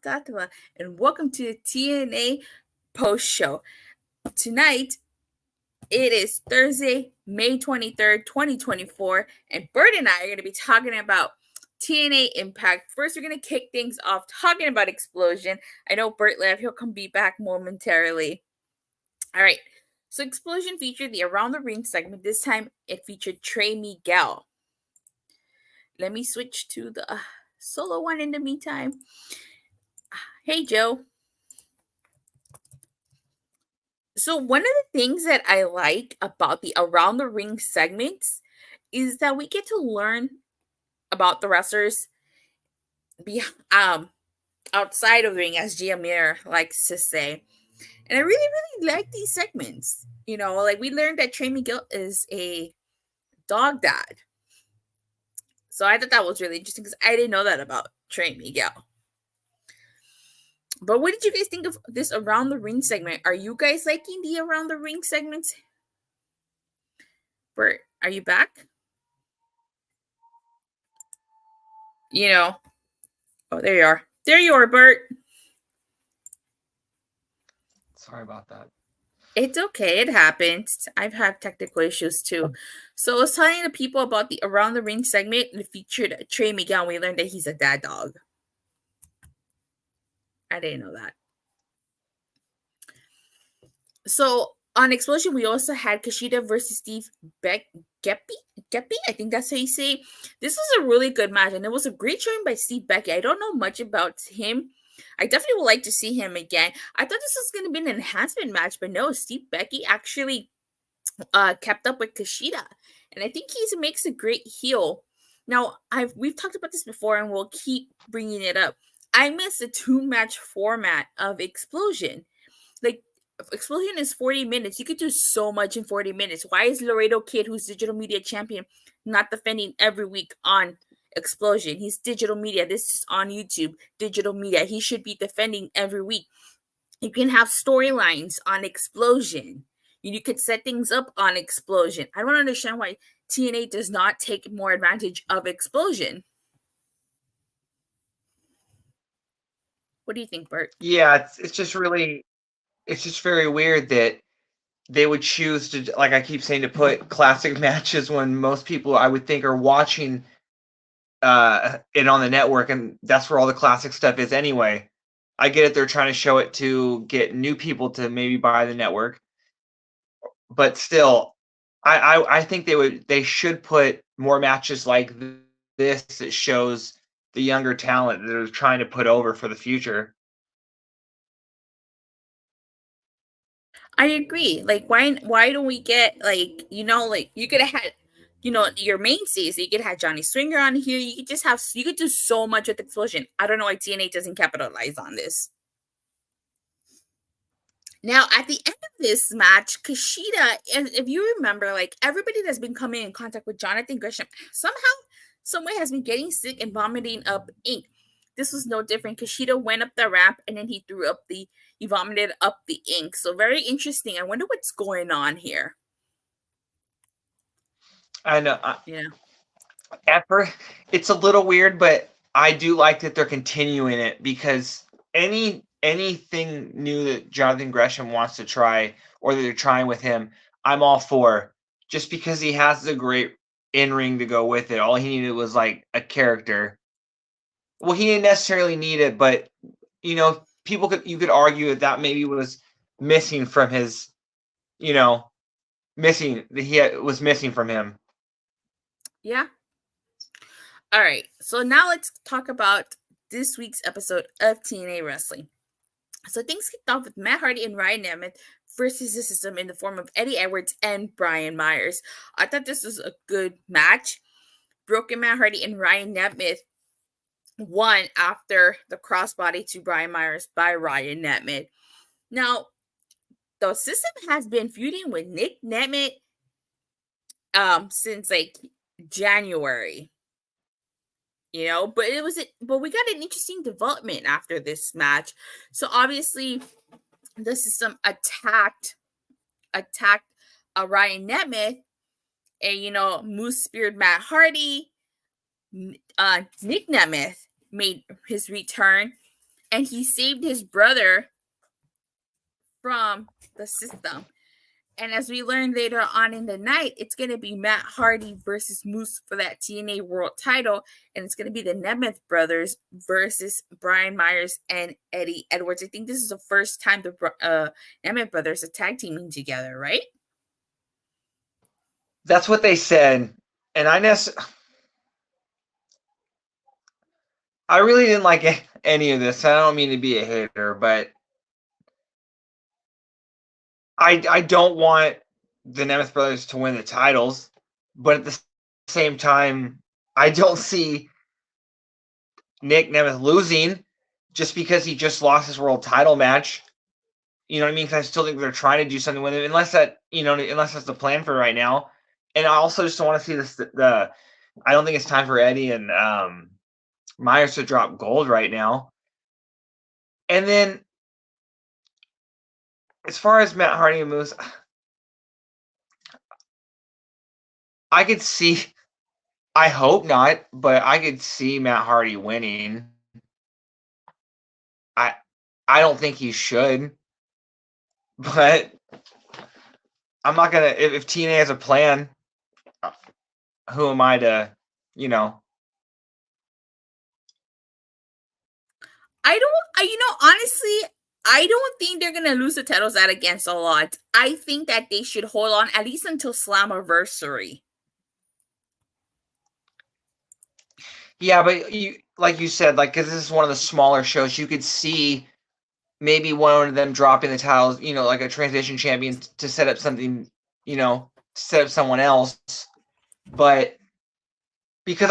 Datila, and welcome to the TNA post show. Tonight, it is Thursday, May 23rd, 2024, and Burt and I are going to be talking about TNA Impact. First, we're going to kick things off talking about Explosion. I know Burt left. He'll be back momentarily. All right. So Explosion featured the Around the Ring segment. This time, it featured Trey Miguel. Let me switch to the solo one in the meantime. Hey, Joe. So one of the things that I like about the Around the Ring segments is that we get to learn about the wrestlers outside of the ring, as LeMaire likes to say. And I really, really like these segments. You know, like we learned that Trey Miguel is a dog dad. So I thought that was really interesting because I didn't know that about Trey Miguel. But what did you guys think of this Around the Ring segment? Are you guys liking the Around the Ring segments? Burt, are you back? Oh, there you are. There you are, Burt. Sorry about that. It's okay. It happens. I've had technical issues too. So I was telling the people about the Around the Ring segment that featured Trey Miguel. We learned that he's a dad dog. I didn't know that. So on Explosion, we also had Kushida versus Steve Geppy. I think that's how you say. This was a really good match, and it was a great showing by Steve Becky. I don't know much about him. I definitely would like to see him again. I thought this was going to be an enhancement match, but no, Steve Becky actually kept up with Kushida, and I think he makes a great heel. Now, we've talked about this before, and we'll keep bringing it up. I miss the 2-match format of Explosion. Like, Explosion is 40 minutes. You could do so much in 40 minutes. Why is Laredo Kid, who's digital media champion, not defending every week on Explosion? He's digital media. This is on YouTube, digital media. He should be defending every week. You can have storylines on Explosion. You could set things up on Explosion. I don't understand why TNA does not take more advantage of Explosion. What do you think, Burt? Yeah, it's just very weird that they would choose to, like I keep saying, to put classic matches when most people, I would think, are watching it on the network, and that's where all the classic stuff is anyway. I get it, they're trying to show it to get new people to maybe buy the network, but still, I think they should put more matches like this that shows the younger talent that they're trying to put over for the future. I agree. Like, why don't we get, like, you could have had, your mainstays. You could have Johnny Swinger on here. You could do so much with Explosion. I don't know why TNA doesn't capitalize on this. Now, at the end of this match, Kushida, if you remember, like, everybody that's been coming in contact with Jonathan Gresham somehow, someway has been getting sick and vomiting up ink. This was no different. Kushida went up the ramp and then he vomited up the ink. So very interesting. I wonder what's going on here. I know. At first, it's a little weird, but I do like that they're continuing it, because anything new that Jonathan Gresham wants to try, or that they're trying with him, I'm all for. Just because he has the great in-ring to go with it. All he needed was like a character. Well, he didn't necessarily need it, but you could argue that maybe was missing from his, was missing from him. Yeah. All right. So now let's talk about this week's episode of TNA Wrestling. So things kicked off with Matt Hardy and Ryan Nemeth versus the System in the form of Eddie Edwards and Brian Myers. I thought this was a good match. Broken Matt Hardy and Ryan Nemeth won after the crossbody to Brian Myers by Ryan Nemeth. Now, the System has been feuding with Nick Nemeth since like January. But we got an interesting development after this match. So obviously the System attacked Ryan Nemeth, and Moose speared Matt Hardy. Nick Nemeth made his return, and he saved his brother from the system. And as we learn later on in the night, it's going to be Matt Hardy versus Moose for that TNA World title. And it's going to be the Nemeth brothers versus Brian Myers and Eddie Edwards. I think this is the first time the Nemeth brothers are tag teaming together, right? That's what they said. And I really didn't like any of this. I don't mean to be a hater, but I don't want the Nemeth brothers to win the titles, but at the same time, I don't see Nick Nemeth losing just because he just lost his world title match. You know what I mean? Because I still think they're trying to do something with it, unless that's the plan for right now. And I also just don't want to see this. I don't think it's time for Eddie and Myers to drop gold right now. And then, as far as Matt Hardy and Moose, I could see. I hope not, but I could see Matt Hardy winning. I don't think he should, but I'm not gonna. If TNA has a plan, who am I to, Honestly, I don't think they're gonna lose the titles out against a lot. I think that they should hold on at least until Slammiversary. Yeah, but like you said, because this is one of the smaller shows, you could see maybe one of them dropping the titles, like a transition champion to set up something, set up someone else. But because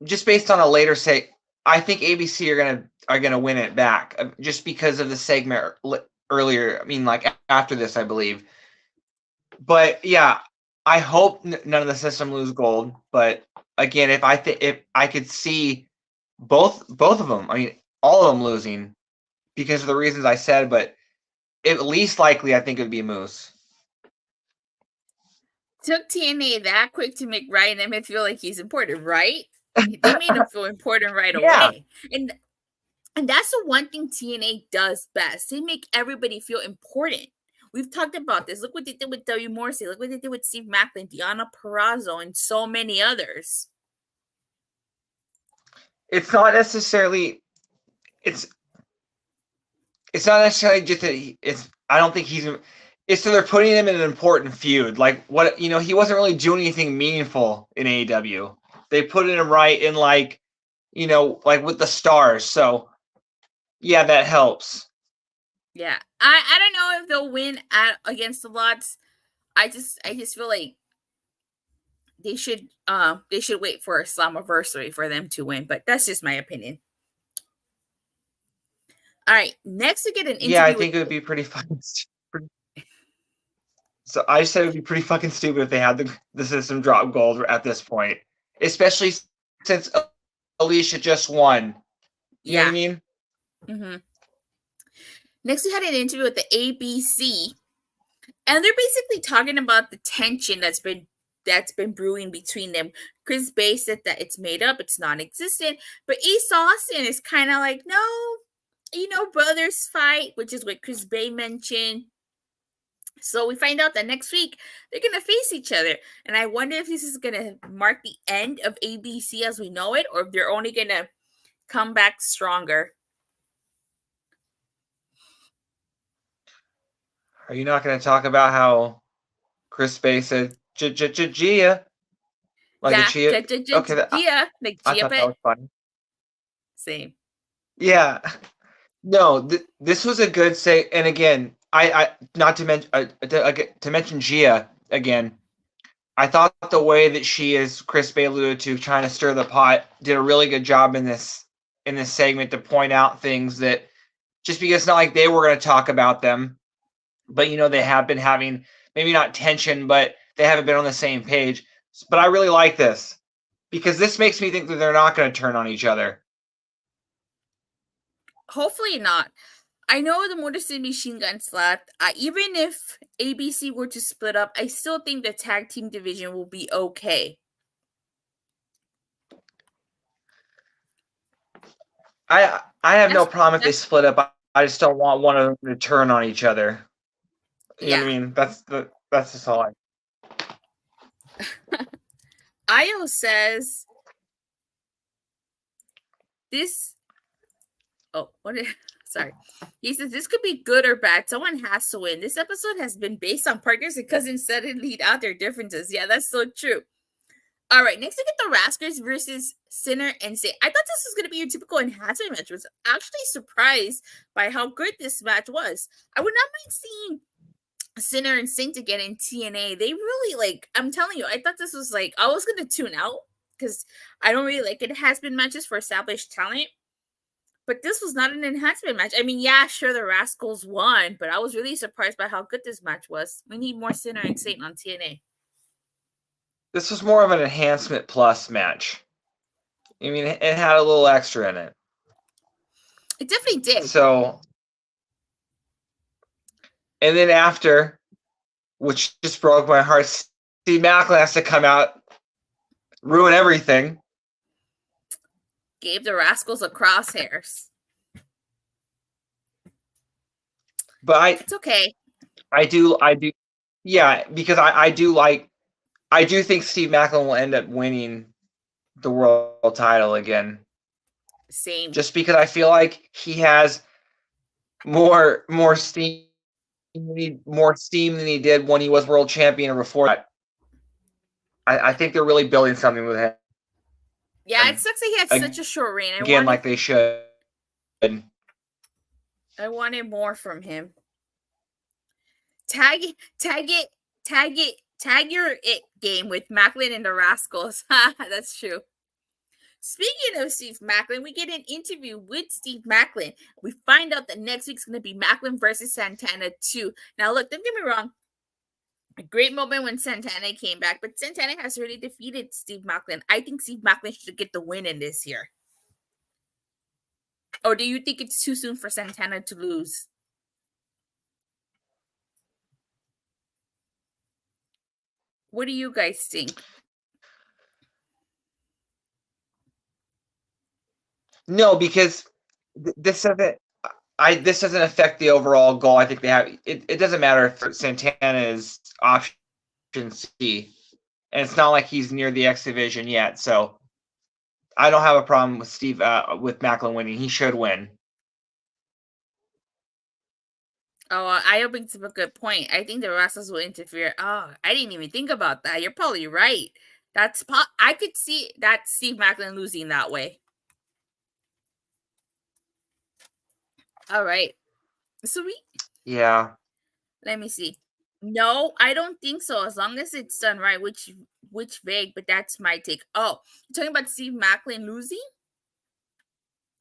just based on a later say, I think ABC are gonna win it back just because of the segment earlier. I mean, like after this, I believe. But yeah, I hope none of the system lose gold. But again, if I could see both of them, I mean, all of them losing because of the reasons I said, but at least likely, I think it would be Moose. Took TNA that quick to make Ryan Nemeth feel like he's important, right? They made him feel important right away. And that's the one thing TNA does best. They make everybody feel important. We've talked about this. Look what they did with W. Morrissey. Look what they did with Steve Macklin, Deonna Purrazzo, and so many others. It's not necessarily. It's not necessarily just that I don't think he's. It's that they're putting him in an important feud. Like what he wasn't really doing anything meaningful in AEW. They put him right in like with the stars. So yeah, that helps. Yeah, I don't know if they'll win against the Lots. I just feel like they should wait for a Slammiversary for them to win, but that's just my opinion. All right, next we get an interview. Yeah, I think it would be pretty fun. So I said it would be pretty fucking stupid if they had the system drop gold at this point, especially since Alicia just won. You know what I mean? Mm-hmm. Next, we had an interview with the ABC, and they're basically talking about the tension that's been brewing between them. Chris Bay said that it's made up, it's non-existent, but Ace Austin is kind of like, no, brothers fight, which is what Chris Bay mentioned. So we find out that next week they're going to face each other. And I wonder if this is going to mark the end of ABC as we know it, or if they're only going to come back stronger. Are you not going to talk about how Chris Bay said Gia? Like yeah, Gia? Okay, Gia. Like Gia, I thought that was funny. Same. Yeah. No, this was a good say. And again, I not to mention to mention Gia again. I thought the way that she is, Chris Bay alluded to, trying to stir the pot, did a really good job in this segment to point out things that just because it's not like they were going to talk about them, but they have been having maybe not tension, but they haven't been on the same page. But I really like this because this makes me think that they're not going to turn on each other. Hopefully not. I know the Motor City Machine Gun Slap, even if ABC were to split up, I still think the tag team division will be okay. I I have no problem if they split up. I just don't want one of them to turn on each other. You know what I mean? That's just all Io says this. Oh, what? Sorry. He says this could be good or bad. Someone has to win. This episode has been based on partners and cousins suddenly lead out their differences. Yeah, that's so true. All right, next we get the Rascals versus Sinner and Saint. I thought this was going to be your typical enhancement match. I was actually surprised by how good this match was. I would not mind seeing Sinner and Saint again in TNA. They really I'm telling you, I thought this was I was going to tune out because I don't really like enhancement matches for established talent. But this was not an enhancement match. I mean, yeah, sure, the Rascals won, but I was really surprised by how good this match was. We need more Sinner and Saint on TNA. This was more of an enhancement plus match. I mean, it had a little extra in it. It definitely did. So, and then after, which just broke my heart, Steve Maclin has to come out, ruin everything. Gave the Rascals a crosshairs. But it's okay. I do, yeah, because I do think Steve Maclin will end up winning the world title again. Same. Just because I feel like he has more steam than he did when he was world champion or before that. I think they're really building something with him. Yeah, it sucks that he had such a short reign. Like they should. I wanted more from him. Tag your it game with Maclin and the Rascals. That's true. Speaking of Steve Maclin, we get an interview with Steve Maclin. We find out that next week's going to be Maclin versus Santana 2. Now, look, don't get me wrong. A great moment when Santana came back, but Santana has already defeated Steve Maclin. I think Steve Maclin should get the win in this year. Or do you think it's too soon for Santana to lose? What do you guys think? No, because this doesn't affect the overall goal. I think they have it doesn't matter if Santana is option C, and it's not like he's near the X division yet. So I don't have a problem with with Maclin winning. He should win. Oh, I brings up a good point. I think the Rascals will interfere. Oh, I didn't even think about that. You're probably right. I could see that Steve Maclin losing that way. All right. So yeah. Let me see. No, I don't think so. As long as it's done right, which vague, but that's my take. Oh, you're talking about Steve Maclin losing?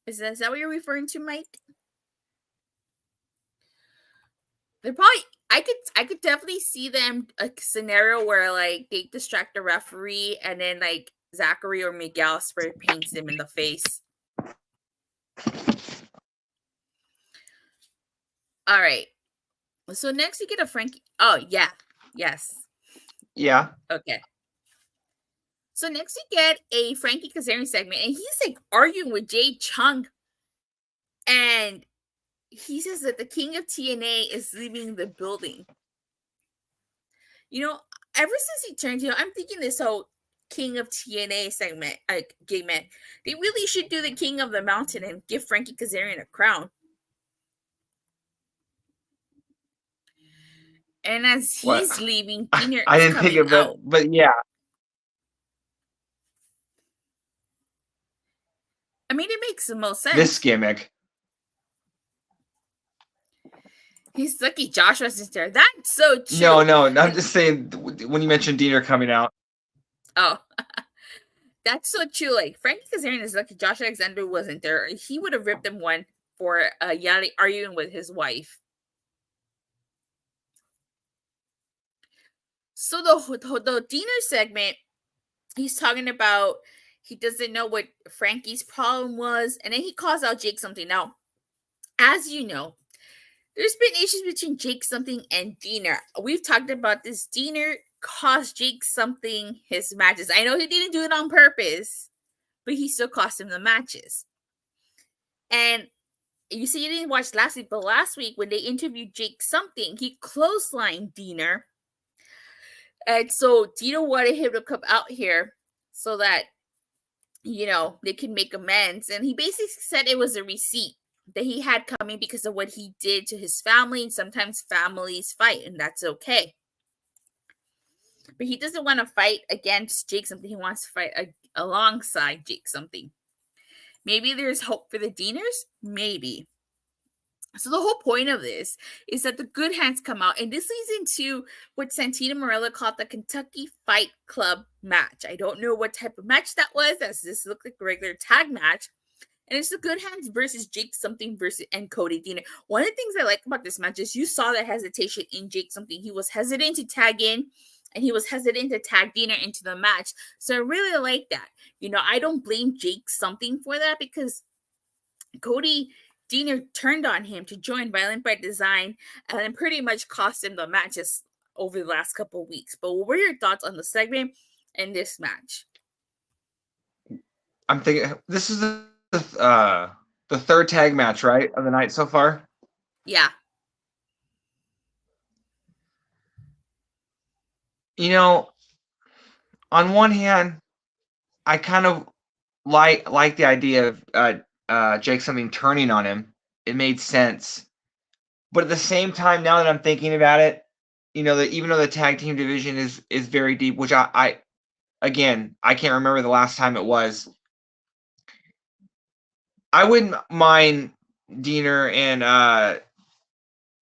Is that what you're referring to, Mike? They probably I could definitely see them a scenario where they distract the referee and then Zachary or Miguel spray paints him in the face. All right. So next we get a Frankie. Oh yeah. Yes. Yeah. Okay. So next we get a Frankie Kazarian segment, and he's arguing with Jay Chung, and he says that the king of TNA is leaving the building. You know, ever since he turned heel, I'm thinking this whole king of TNA segment, gay man, they really should do the king of the mountain and give Frankie Kazarian a crown. And as he's leaving, Junior I didn't think of it, but yeah. I mean, it makes the most sense. This gimmick. He's lucky Josh wasn't there. That's so true. No. I'm just saying when you mentioned Diener coming out. Oh, that's so true. Frankie Kazarian is lucky Josh Alexander wasn't there. He would have ripped him one for arguing with his wife. So the Diener segment, he's talking about he doesn't know what Frankie's problem was, and then he calls out Jake something. Now, as you know, there's been issues between Jake something and Diener. We've talked about this. Diener cost Jake something his matches. I know he didn't do it on purpose, but he still cost him the matches. And you see, you didn't watch last week, but last week when they interviewed Jake something, he clotheslined Diener. And so Dino wanted him to come out here so that, they can make amends. And he basically said it was a receipt that he had coming because of what he did to his family. And sometimes families fight, and that's okay. But he doesn't want to fight against Jake something. He wants to fight alongside Jake something. Maybe there's hope for the Dieners? Maybe. So the whole point of this is that the good hands come out, and this leads into what Santino Marella called the Kentucky Fight Club match. I don't know what type of match that was. This looked like a regular tag match. And it's the good hands versus Jake something and Cody Deaner. One of the things I like about this match is you saw that hesitation in Jake something. He was hesitant to tag in, and he was hesitant to tag Deaner into the match. So I really like that. I don't blame Jake something for that, because Cody Deaner turned on him to join Violent by Design, and then pretty much cost him the matches over the last couple of weeks. But what were your thoughts on the segment and this match? I'm thinking this is the third tag match, right, of the night so far? Yeah. On one hand, I kind of like the idea of Jake something turning on him. It made sense. But at the same time, now that I'm thinking about it, that even though the tag team division is very deep, which I can't remember the last time it was. I wouldn't mind Deaner and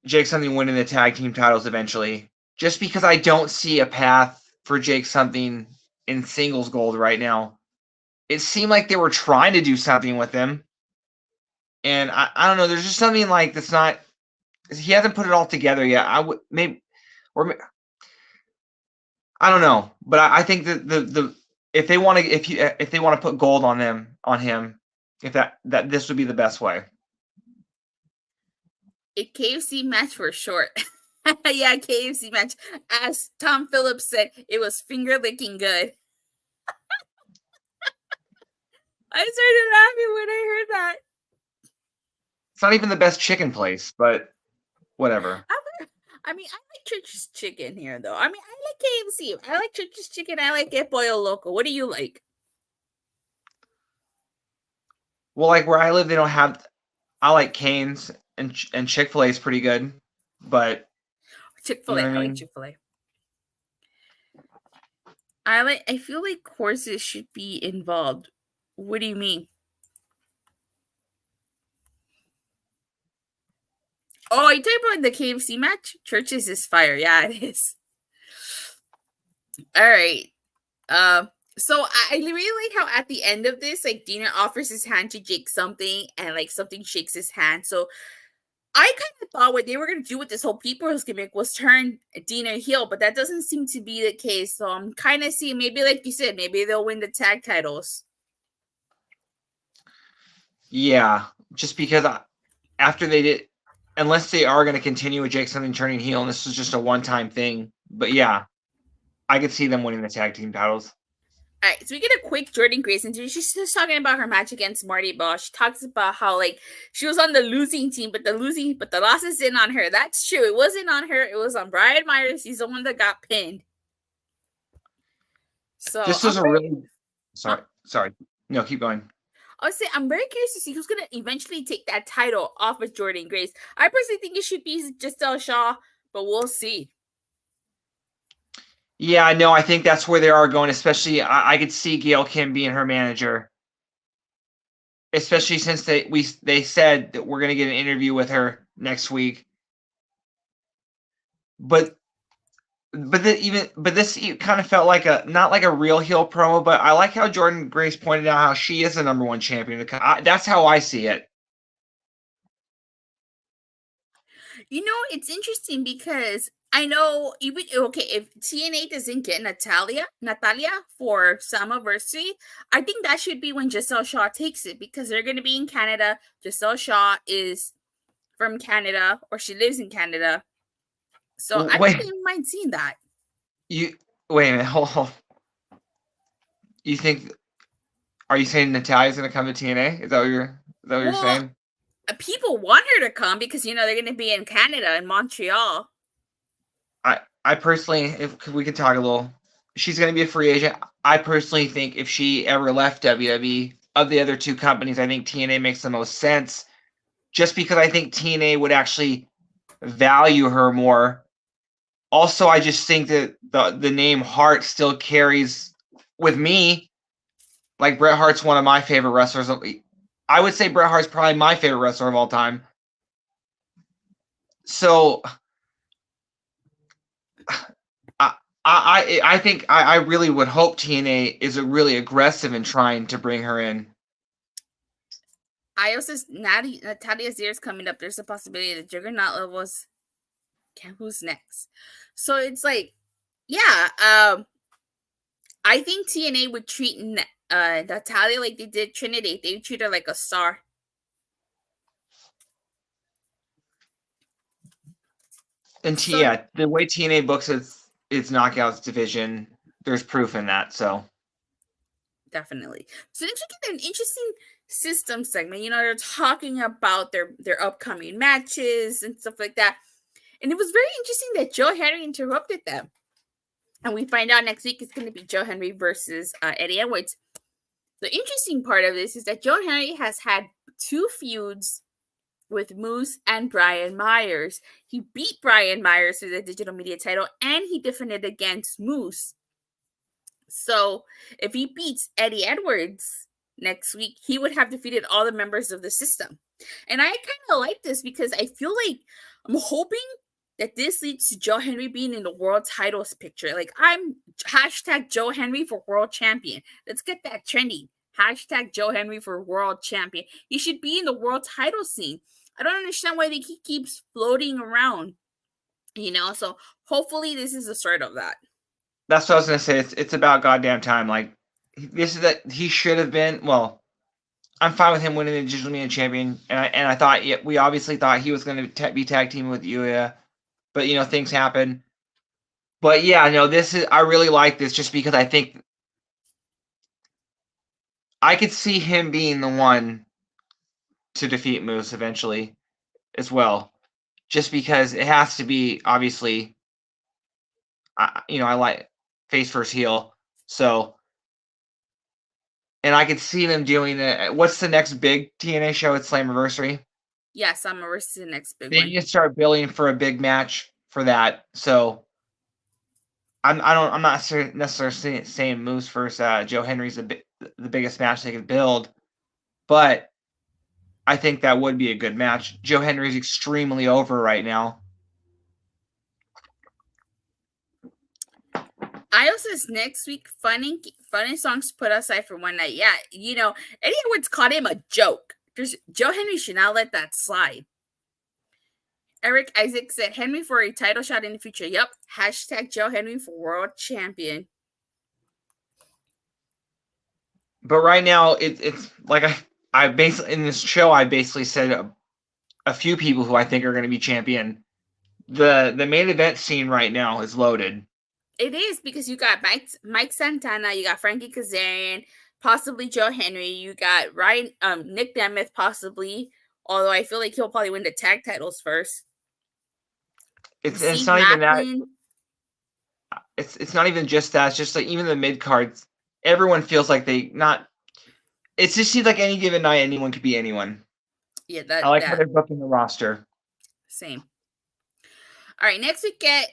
Jake something winning the tag team titles eventually, just because I don't see a path for Jake something in singles gold right now. It seemed like they were trying to do something with him, and I don't know. There's just something like that's not. He hasn't put it all together yet. I don't know, but I think that if they want to put gold on him, if that this would be the best way. A KFC match for short. Yeah, KFC match. As Tom Phillips said, it was finger licking good. I started laughing when I heard that. It's not even the best chicken place, but whatever. I like Church's chicken here, though. I like KFC. I like Church's chicken. I like El Pollo Loco. What do you like? Well, like where I live, they don't have. I like Cane's and Chick-fil-A is pretty good, but Chick-fil-A. I like Chick-fil-A. I feel like horses should be involved. What do you mean? Oh, you talking about the KFC match? Church's is fire. Yeah, it is. All right. So I really like how at the end of this, like Deaner offers his hand to Jake something, and like something shakes his hand. So I kind of thought what they were going to do with this whole people's gimmick was turn Deaner heel, but that doesn't seem to be the case. So I'm kind of seeing, maybe like you said, maybe they'll win the tag titles. Yeah, just because after they did, unless they are going to continue with Jake something turning heel, and this is just a one-time thing. But yeah, I could see them winning the tag team titles. All right, so we get a quick Jordan Grace interview. She's just talking about her match against Marty Ball. She talks about how like she was on the losing team, but the loss isn't on her. That's true. It wasn't on her. It was on Brian Myers. He's the one that got pinned. So this was sorry. No, keep going. I would say I'm very curious to see who's going to eventually take that title off of Jordan Grace. I personally think it should be Giselle Shaw, but we'll see. Yeah, no, I think that's where they are going. Especially, I could see Gail Kim being her manager. Especially since they said that we're going to get an interview with her next week. But this kind of felt like not like a real heel promo. But I like how Jordan Grace pointed out how she is the number one champion. That's how I see it. It's interesting because I know if TNA doesn't get Natalia for Summerversary, I think that should be when Giselle Shaw takes it, because they're going to be in Canada. Giselle Shaw is from Canada, or she lives in Canada, so I don't mind seeing that. Wait a minute, hold on. Are you saying Natalia's going to come to TNA? Is that what you're saying? people want her to come because they're going to be in Canada in Montreal. I personally, if we could talk a little, she's going to be a free agent. I personally think if she ever left WWE, of the other two companies, I think TNA makes the most sense, just because I think TNA would actually value her more. Also, I just think that the name Hart still carries with me. Like, Bret Hart's one of my favorite wrestlers. I would say Bret Hart's probably my favorite wrestler of all time. So I think I really would hope TNA is really aggressive in trying to bring her in. I also Natalia's year's coming up. There's a possibility that Juggernaut levels. Who's next? So it's like, yeah. I think TNA would treat Natalia like they did Trinity. They would treat her like a star. And the way TNA books its knockouts division, there's proof in that. So definitely. So next we get an interesting system segment. They're talking about their upcoming matches and stuff like that. And it was very interesting that Joe Henry interrupted them. And we find out next week it's going to be Joe Henry versus Eddie Edwards. The interesting part of this is that Joe Henry has had 2 feuds with Moose and Brian Myers. He beat Brian Myers for the digital media title, and he defended against Moose. So if he beats Eddie Edwards next week, he would have defeated all the members of the system. And I kind of like this because I feel like I'm hoping that this leads to Joe Henry being in the world titles picture. Like, I'm hashtag Joe Henry for world champion. Let's get that trending. Hashtag Joe Henry for world champion. He should be in the world title scene. I don't understand why he keeps floating around. So hopefully this is the start of that. That's what I was gonna say. It's about goddamn time. Like, this is that he should have been. Well, I'm fine with him winning the digital media champion, and I thought we obviously thought he was going to be tag teaming with Yuya, but things happen. But yeah, I really like this just because I think I could see him being the one to defeat Moose eventually as well, just because it has to be obviously. I like face versus heel, so. And I could see them doing it. What's the next big TNA show? It's Slammiversary. Yeah, Slammiversary is the next big one. Then you start building for a big match for that. So I'm not necessarily saying Moose versus Joe Henry's the biggest match they could build, but I think that would be a good match. Joe Henry's extremely over right now. I also says next week, funny songs put aside for one night. Yeah, Eddie Edwards called him a joke. Joe Henry should not let that slide. Eric Isaac said Henry for a title shot in the future. Yep. Hashtag Joe Henry for world champion. But right now, it's like I basically in this show I basically said a few people who I think are going to be champion. The main event scene right now is loaded. It is because you got Mike Santana, you got Frankie Kazarian, possibly Joe Henry, you got Nick Nemeth possibly, although I feel like he'll probably win the tag titles first. It's not even that. It's not even just that. It's just like even the mid cards, everyone feels like it just seems like any given night anyone could be anyone. Yeah, I like how they're booking the roster. Same. All right, next we get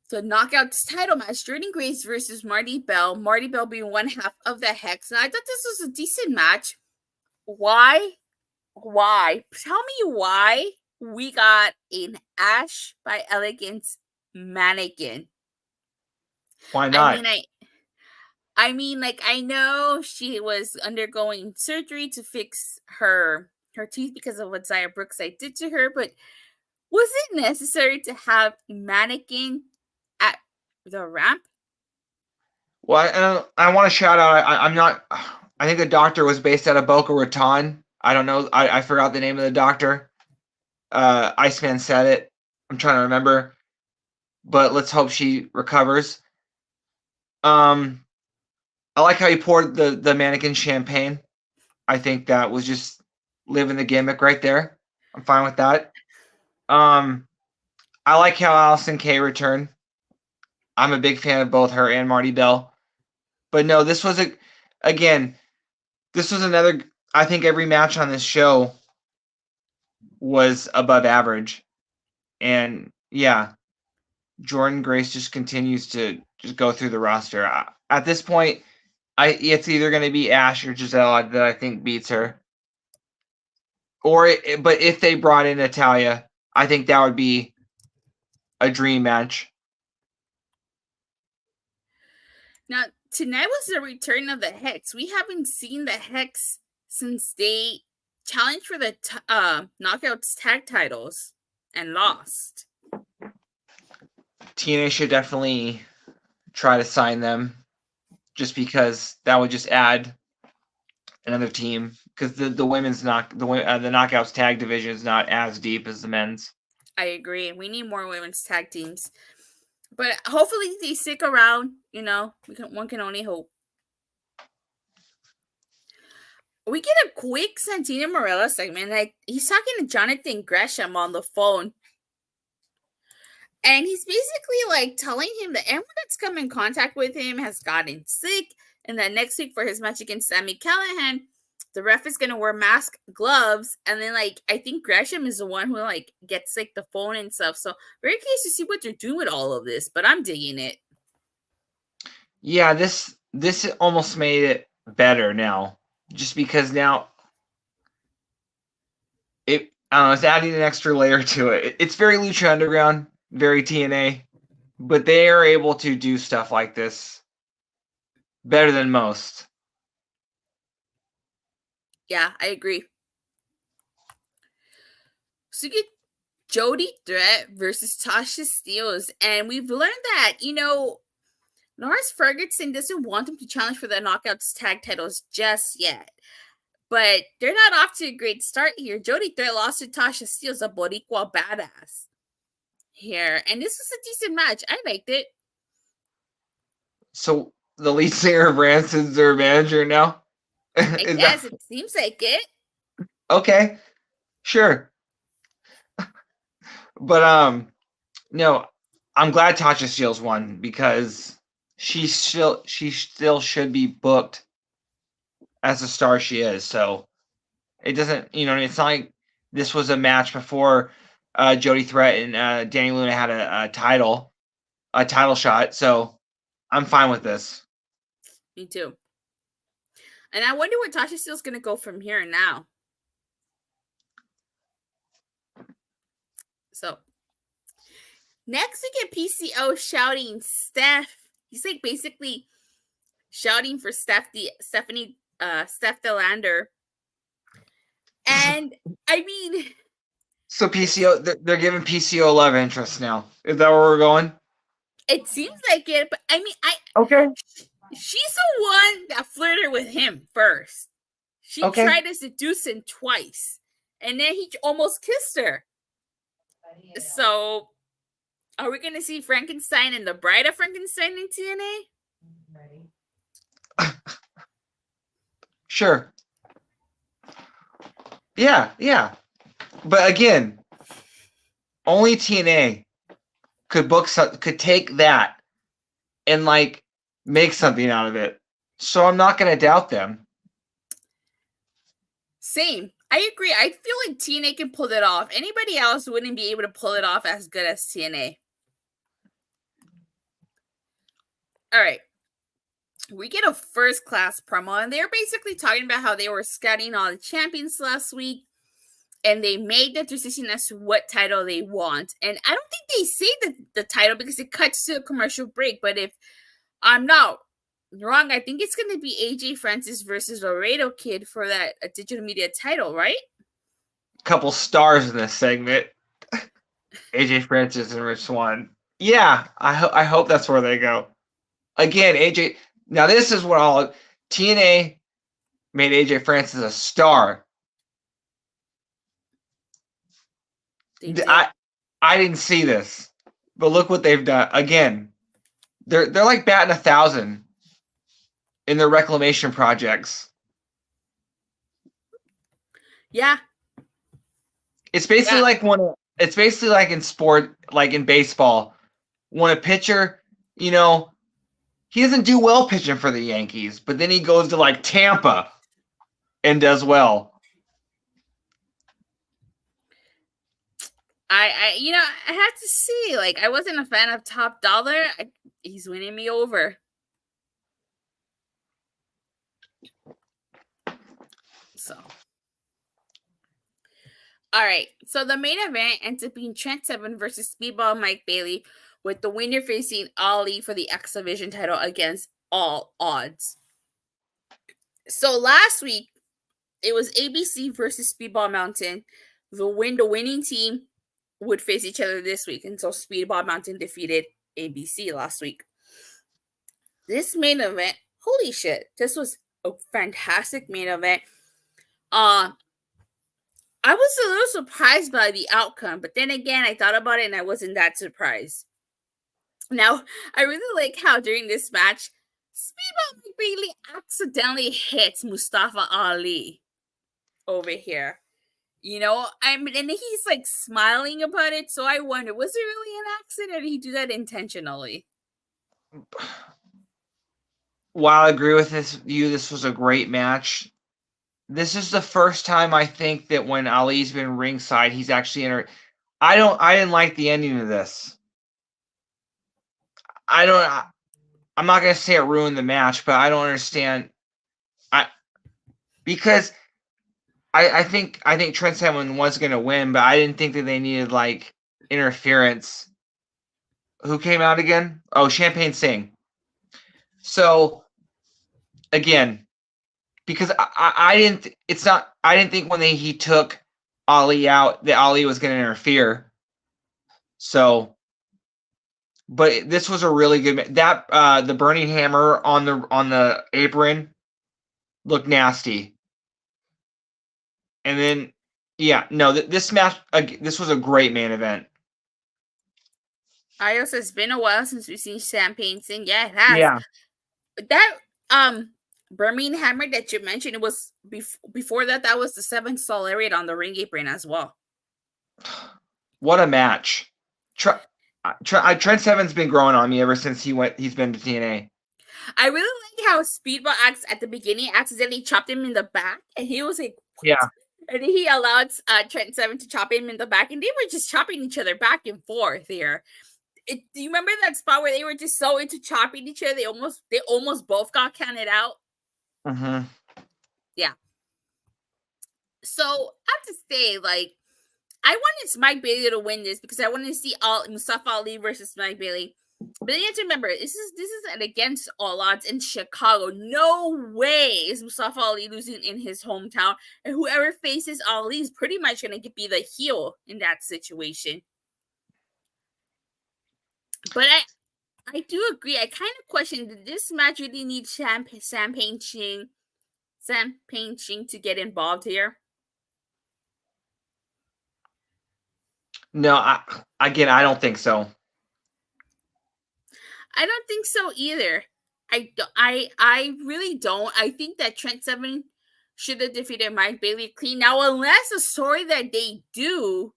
the Knockouts title match, Jordan Grace versus Marty Bell. Marty Bell being one half of the Hex. And I thought this was a decent match. Why? Tell me why we got an Ash by Elegance mannequin. Why not? I mean, I know she was undergoing surgery to fix her teeth because of what Zaya Brookside did to her, but was it necessary to have a mannequin at the ramp? Well, I want to shout out. I think the doctor was based out of Boca Raton. I don't know. I forgot the name of the doctor. Iceman said it. I'm trying to remember, but let's hope she recovers. I like how you poured the mannequin champagne. I think that was just living the gimmick right there. I'm fine with that. I like how Allison Kay returned. I'm a big fan of both her and Marty Bell. But no, this was another. I think every match on this show was above average, and yeah, Jordan Grace just continues to just go through the roster. At this point, it's either going to be Ash or Giselle that I think beats her. But if they brought in Natalya, I think that would be a dream match. Now, tonight was the return of the Hex. We haven't seen the Hex since they challenged for the Knockouts tag titles and lost. TNA should definitely try to sign them, just because that would just add another team. Because the women's the Knockouts tag division is not as deep as the men's. I agree. We need more women's tag teams, but hopefully they stick around. You know, one can only hope. We get a quick Santino Marella segment. Like, he's talking to Jonathan Gresham on the phone. And he's basically like telling him that everyone that's come in contact with him has gotten sick. And that next week for his match against Sami Callihan, the ref is going to wear mask, gloves. And then, like, I think Gresham is the one who, like, gets, like, the phone and stuff. So very curious to see what they're doing with all of this. But I'm digging it. Yeah, this almost made it better now. Just because now I don't know, it's adding an extra layer to it. It's very Lucha Underground, very TNA, but they are able to do stuff like this better than most. Yeah, I agree. So you get Jody Threat versus Tasha Steelz, and we've learned that, you know, Lars Ferguson doesn't want them to challenge for the Knockouts tag titles just yet. But they're not off to a great start here. Jody Threat lost to Tasha Steelz, a Boricua badass here. And this was a decent match. I liked it. So the lead singer of Rancid's their manager now? I guess it seems like it. Okay. Sure. But no, I'm glad Tasha Steelz won, because she still should be booked as the star she is. So it doesn't, you know, it's not like this was a match before Jody Threat and Danny Luna had a title shot. So I'm fine with this. Me too. And I wonder where Tasha Steelz going to go from here now. So next we get PCO shouting Steph. He's like basically shouting for Steph Delander. And I mean, so PCO, they're giving PCO love interest now. Is that where we're going? It seems like it, but I mean, okay. She's the one that flirted with him first. She tried to seduce him twice, and then he almost kissed her. So, are we going to see Frankenstein and the Bride of Frankenstein in TNA? Sure. Yeah. But again, only TNA could take that and like make something out of it. So I'm not going to doubt them. Same. I agree. I feel like TNA can pull it off. Anybody else wouldn't be able to pull it off as good as TNA. All right. We get a first class promo, and they're basically talking about how they were scouting all the champions last week, and they made the decision as to what title they want. And I don't think they say the title because it cuts to a commercial break. But if I'm not wrong, I think it's going to be AJ Francis versus Laredo Kid for that digital media title, right? Couple stars in this segment. AJ Francis and Rich Swann. Yeah, I hope that's where they go. Again, AJ. Now this is what all TNA made AJ Francis a star. I didn't see this, but look what they've done. Again, they're like batting 1,000 in their reclamation projects. Yeah. It's basically like it's basically like in sport, like in baseball, when a pitcher, you know, he doesn't do well pitching for the Yankees, but then he goes to like Tampa and does well. I had to see. Like, I wasn't a fan of Top Dollar. He's winning me over. So, all right. So the main event ends up being Trent Seven versus Speedball Mike Bailey, with the winner facing Ali for the X Division title against all odds. So last week it was ABC versus Speedball Mountain. The winning team would face each other this week, and so Speedball Mountain defeated ABC last week. This main event, holy shit, this was a fantastic main event. I was a little surprised by the outcome, but then again, I thought about it and I wasn't that surprised. Now, I really like how during this match, Speedball Bailey accidentally hits Mustafa Ali over here. I mean, and he's like smiling about it. So I wonder, was it really an accident, or did he do that intentionally? While I agree with this was a great match. This is the first time I think that when Ali's been ringside, he's actually I didn't like the ending of this. I'm not gonna say it ruined the match, but I don't understand. Because I think Trent Seven was gonna win, but I didn't think that they needed like interference. Who came out again? Oh, Champagne Singh. So again, because I didn't think when he took Ali out that Ali was going to interfere. So, but this was a really good that the burning hammer on the apron looked nasty. And then this match this was a great main event. Ios, it's been a while since we've seen Champagne Singh. Yeah, it has. Yeah. That Burning Hammer that you mentioned, it was before that. That was the 7th Solariat on the ring apron as well. What a match! Trent Seven's been growing on me ever since he's been to TNA. I really like how Speedball acts at the beginning accidentally chopped him in the back, and he was like, what? Yeah. And he allowed Trent Seven to chop him in the back, and they were just chopping each other back and forth here. Do you remember that spot where they were just so into chopping each other? They almost both got counted out. Mm-hmm. Yeah. So I have to say, like, I wanted Mike Bailey to win this because I wanted to see Mustafa Ali versus Mike Bailey. But you have to remember, this is an against all odds in Chicago. No way is Mustafa Ali losing in his hometown, and whoever faces Ali is pretty much going to be the heel in that situation. But I do agree. I kind of question, did this match really need Champagne Singh to get involved here? No, I don't think so. I don't think so either. I really don't. I think that Trent Seven should have defeated Mike Bailey clean. Now, unless the story that they do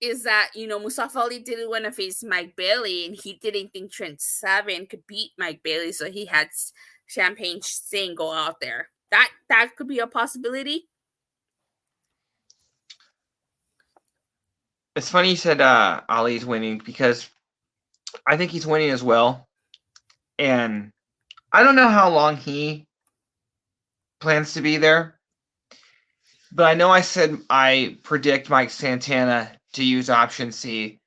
is that, Mustafa Ali didn't want to face Mike Bailey and he didn't think Trent Seven could beat Mike Bailey, so he had Champagne Singh go out there. That could be a possibility. It's funny you said Ali's winning because I think he's winning as well. And I don't know how long he plans to be there. But I know I said I predict Mike Santana to use option C.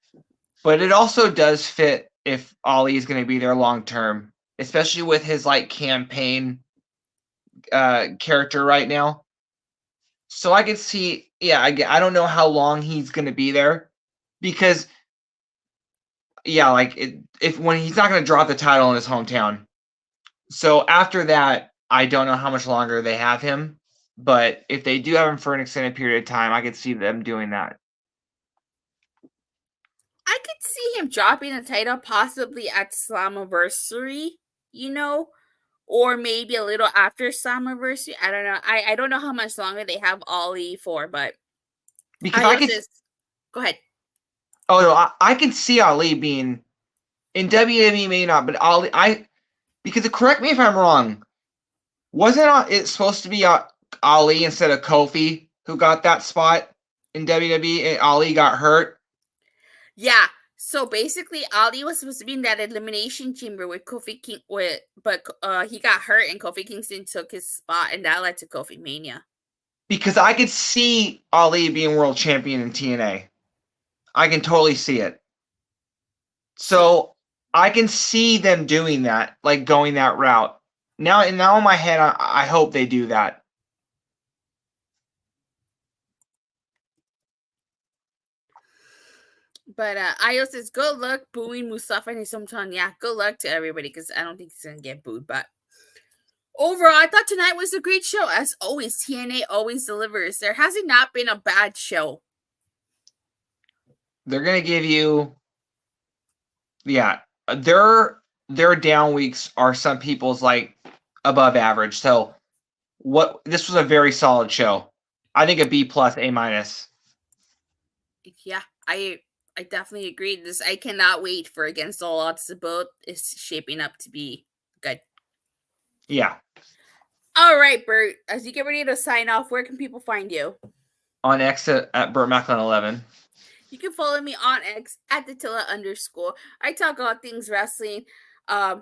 But it also does fit if Ali is going to be there long term, especially with his like campaign character right now. So I could see, I don't know how long he's going to be there because, if when he's not going to drop the title in his hometown. So after that, I don't know how much longer they have him, but if they do have him for an extended period of time, I could see them doing that. I could see him dropping the title possibly at Slammiversary, or maybe a little after Slammiversary. I don't know. I don't know how much longer they have Ali for, but Because I could. Go ahead. Oh no, I can see Ali being in WWE, maybe not, but Ali. Because correct me if I'm wrong. Wasn't it supposed to be Ali instead of Kofi who got that spot in WWE, and Ali got hurt? Yeah. So basically, Ali was supposed to be in that elimination chamber with Kofi King, but he got hurt, and Kofi Kingston took his spot, and that led to Kofi Mania. Because I could see Ali being world champion in TNA. I can totally see it. So I can see them doing that, like going that route. Now in my head, I hope they do that. But Io says, good luck booing Mustafa and his hometown. Yeah, good luck to everybody, because I don't think he's going to get booed. But overall, I thought tonight was a great show. As always, TNA always delivers. There hasn't not been a bad show. They're going to give you... Yeah, their down weeks are some people's like above average. So this was a very solid show. I think a B plus, A minus. Yeah, I definitely agree. I cannot wait for Against All Odds. The boat is shaping up to be good. Yeah. All right, Burt. As you get ready to sign off, where can people find you? On X at Burt Macklin 11. You can follow me on X at Datila_. I talk about things wrestling. I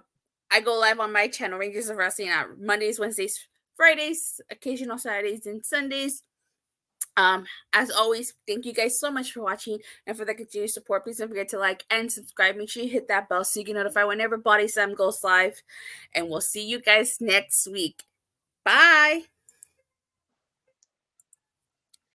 go live on my channel, Rangers of Wrestling, on Mondays, Wednesdays, Fridays, occasional Saturdays, and Sundays. As always, thank you guys so much for watching and for the continued support. Please don't forget to like and subscribe. Make sure you hit that bell so you get notified whenever BodySlam goes live. And we'll see you guys next week. Bye.